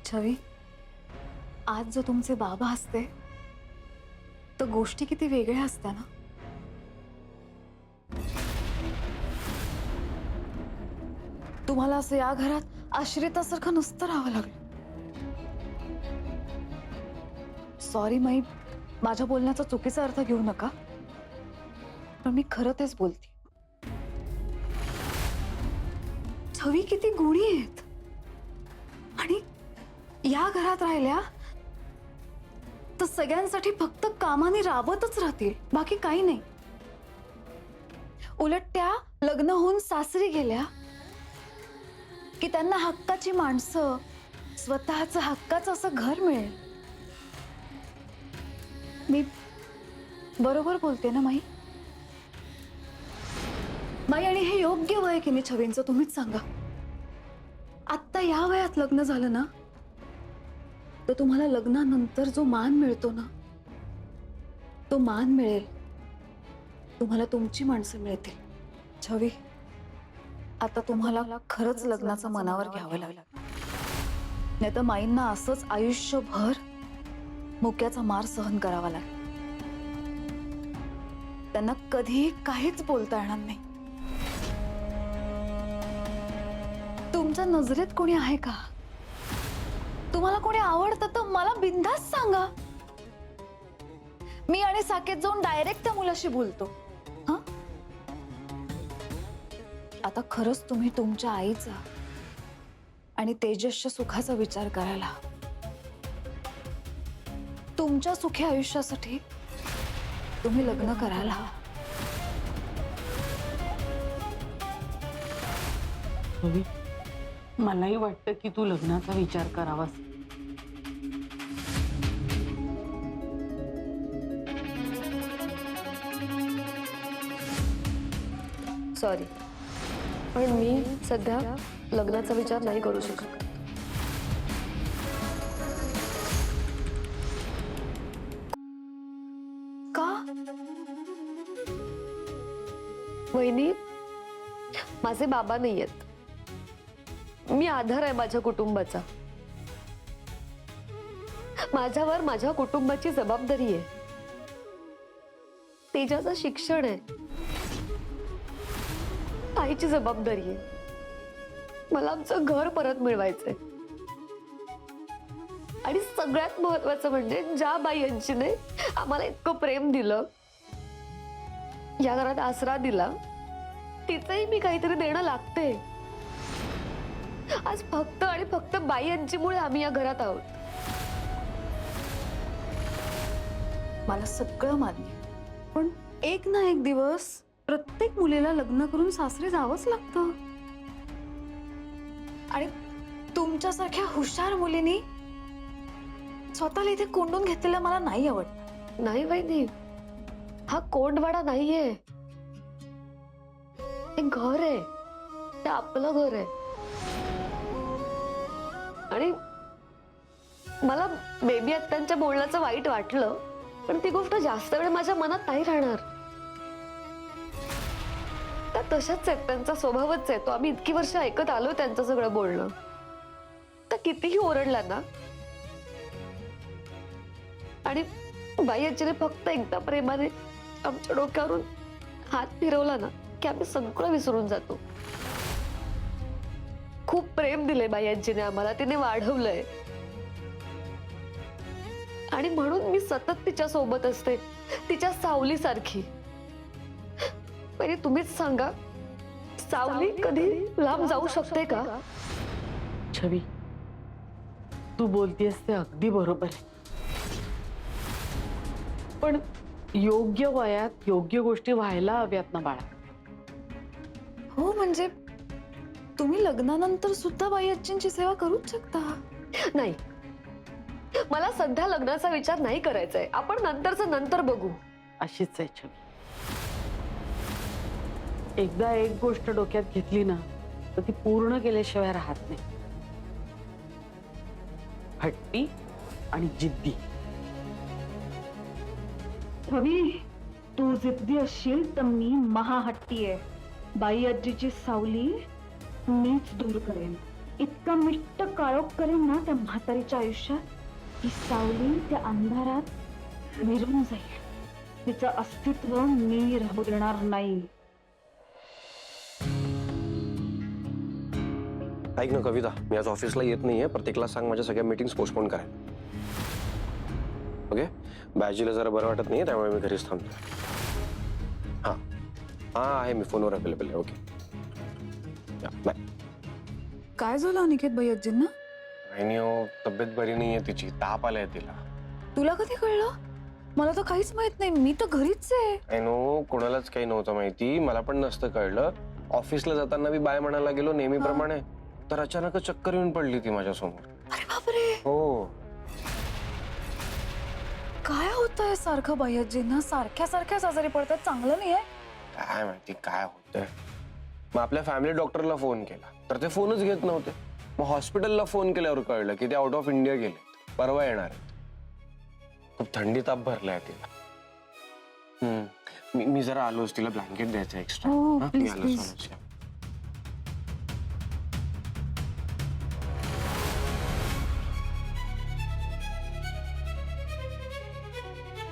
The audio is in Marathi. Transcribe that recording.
छवी, आज जो तुमचे बाबा असते तर गोष्टी किती वेगळ्या असत्या ना. तुम्हाला असं या घरात आश्रितासारखं नुसतं राहावं लागलं. सॉरी माई, माझ्या बोलण्याचा चुकीचा अर्थ घेऊ नका, पण मी खरं तेच बोलते. छवी किती गुणी आहेत आणि या घरात राहिल्या तर सगळ्यांसाठी फक्त कामाने राबतच राहतील, बाकी काही नाही. उलट त्या लग्न होऊन सासरी गेल्या की त्यांना हक्काची माणसं, स्वतःचं हक्काचं असं घर मिळेल. मी बरोबर बोलते ना माई? माई, आणि हे योग्य वय की नाही छवींचं, तुम्हीच सांगा. आत्ता या वयात लग्न झालं ना तर तुम्हाला लग्नानंतर जो मान मिळतो ना तो मान मिळेल, तुम्हाला तुमची माणसं मिळतील. छवी, आता तुम्हाला खरंच लग्नाचं मनावर घ्यावं लागलं, नाही तर माईंना असंच आयुष्यभर मुक्याचा मार सहन करावा लागेल. त्यांना कधीही काहीच बोलता येणार नाही. तुमच्या नजरेत कोणी आहे का? तुम्हाला कोणी आवडतं तर मला बिनधास्त सांगा. मी आणि साकेत जाऊन डायरेक्ट त्या मुलाशी बोलतो. हा, आता खरंच तुम्ही तुमच्या आईचा आणि तेजसच्या सुखाचा विचार करायला, तुमच्या सुखी आयुष्यासाठी तुम्ही लग्न करायला हवं. मलाही वाटतं की तू लग्नाचा विचार करावास. सॉरी, पण मी सध्या लग्नाचा विचार नाही करू शकत. का? वहिनी, माझे बाबा नाही आहेत. मी आधार आहे माझ्या कुटुंबाचा. माझ्यावर माझ्या कुटुंबाची जबाबदारी आहे. तेजाचं शिक्षण आहे, आईची जबाबदारी आहे. मला आमचं घर परत मिळवायचंय. आणि सगळ्यात महत्वाचं म्हणजे ज्या बाई यांचीने आम्हाला इतकं प्रेम दिलं, या घरात आसरा दिला, तिचंही मी काहीतरी देणं लागते. आज फक्त आणि फक्त बाई यांचीमुळे आम्ही या घरात आहोत. मला सगळं मान्य, पण एक ना एक दिवस प्रत्येक मुलीला लग्न करून सासरी जावंच लागतं. आणि तुमच्यासारख्या हुशार मुलींनी स्वतःला इथे कोंडून घेतलेलं मला नाही आवडत. नाही वहिनी, हा कोंडवाडा नाहीये, हे घर आहे. ते आपलं घर आहे. आणि मला बेबी आत्यांच्या बोलण्याचं वाईट वाटलं, पण ती गोष्ट जास्त वेळ माझ्या मनात नाही राहणार. त्या तशाच आहेत, त्यांचा स्वभावच आहे तो. आम्ही इतकी वर्ष ऐकत आलो त्यांचं सगळं बोलणं. तर कितीही ओरडला ना, आणि बाई याचीने फक्त एकदा प्रेमाने आमच्या डोक्यावरून हात फिरवला ना की आम्ही सगळं विसरून जातो. खूप प्रेम दिले बाई यांचीने आम्हाला, तिने वाढवलंय. आणि म्हणून मी सतत तिच्या सोबत असते, तिच्या सावलीसारखी. म्हणजे तुम्हीच सांगा, सावली कधी लांब जाऊ शकते का? छवी, तू बोलतेस ते अगदी बरोबर आहे, पण योग्य वयात योग्य गोष्टी व्हायला हव्यात ना बाळा. हो, म्हणजे तुम्ही लग्नानंतर सुद्धा बाई आजींची सेवा करूच शकता. नाही, मला सध्या लग्नाचा विचार नाही करायचाय. आपण नंतरचं नंतर बघू. अशीच आहे छवी. एकदा एक गोष्ट डोक्यात घेतली ना तर ती पूर्ण केल्याशिवाय राहत नाही. हट्टी आणि जिद्दी. छवी, तू जिद्दी असशील तर मी महाहट्टी आहे. बाई आजीची सावली मीच दूर करेन. इतका मिट्ट काळोख करेन ना त्या म्हातारीच्या आयुष्यात ही सावली त्या अंधारात विरून जाईल. तिचं अस्तित्व मी राहू देणार नाही. ऐक ना कविता, मी आज ऑफिसला येत नाहीये. प्रत्येकला सांग माझ्या सगळ्या मीटिंग्स पोस्टपोन करायला. ओके, बायजीला जरा बरं वाटत नाहीये त्यामुळे मी घरीच थांबतो. हा हा आहे, मी फोनवर अवेलेबल आहे. Okay bye. काय झालं अनिकेत भैयाजींना? आणि तब्येत बरी नाहीये तिची, ताप आलाय तिला. तुला कधी कळलं? मला तर काहीच माहित नाही. मी तर घरीच आहे. आय नो, कोणालाच काही नव्हतं माहिती. मला पण नसतं कळलं. ऑफिसला जाताना मी बाय म्हणायला गेलो नेहमीप्रमाणे, तर अचानक चक्कर येऊन पडली ती माझ्यासमोर. अरे बापरे, हो. काय होतंय सारखं भैयाजींना? सारख्या सारख्याच आजारी पडतात. चांगलं नाहीये. काय माहिती काय होतंय. मग आपल्या फॅमिली डॉक्टरला फोन केला तर ते फोनच घेत नव्हते. मग हॉस्पिटलला फोन केल्यावर कळलं की ते आउट ऑफ इंडिया गेले, परवा येणार आहेत. खूप थंडी ताप भरलाय तिला. मी जरा आलोच, तिला ब्लँकेट द्यायचं एक्स्ट्रा. हो, मी प्लीज आलो प्लीज. सोनूच्या.